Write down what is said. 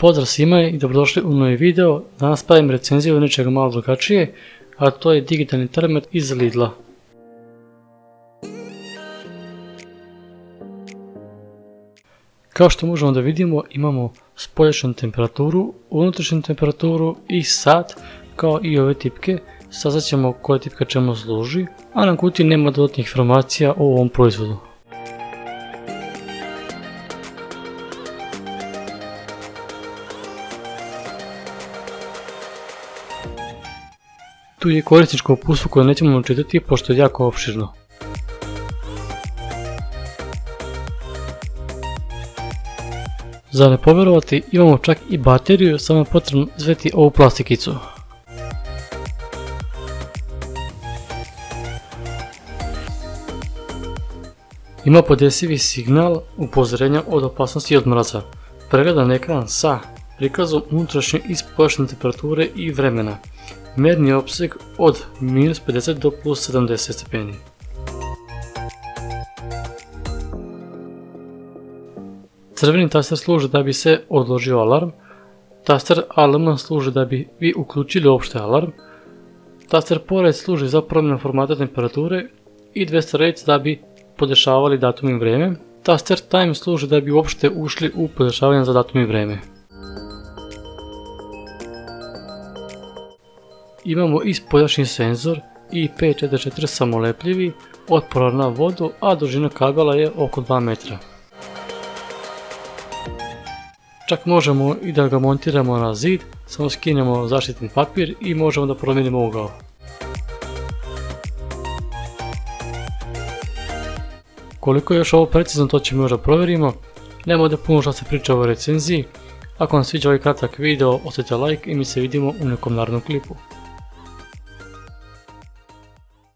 Pozdrav svima i dobrodošli u novi video. Danas pravim recenziju nečega malo drugačije, a to je digitalni termomet iz Lidla. Kao što možemo da vidimo, imamo spoljašnju temperaturu, unutrašnju temperaturu i sat, kao i ove tipke. Saznat ćemo koja tipka čemu služi, a na kutiji nema dodatnih informacija o ovom proizvodu. Tu je korisničko uputstvo koje nećemo čitati pošto je jako opširno. Za ne povjerovati, imamo čak i bateriju, samo je potrebno izvaditi ovu plastikicu. Ima podesivi signal upozorenja od opasnosti od mraza. Pregledan ekran sa prikazom unutrašnje i spoljašnje temperature i vremena. Mjerni opseg od -50 do +70 stepeni. Crveni taster služi da bi se odložio alarm. Taster ALM služi da bi vi uključili uopšte alarm. Taster pored služi za promjenu formata temperature i 200 reds da bi podešavali datum i vreme. Taster time služi da bi uopšte ušli u podešavanje za datum i vreme. Imamo i spoljašnji senzor IP44 samolepljivi, otporan na vodu, a dužina kabela je oko 2 metra. Čak možemo i da ga montiramo na zid, samo skinemo zaštitni papir i možemo da promijenimo ugao. Koliko je još ovo precizno, to ćemo još da provjerimo. Nema da puno što se priča o recenziji. Ako vam sviđa ovaj kratak video, ostavite like i mi se vidimo u nekom narednom klipu.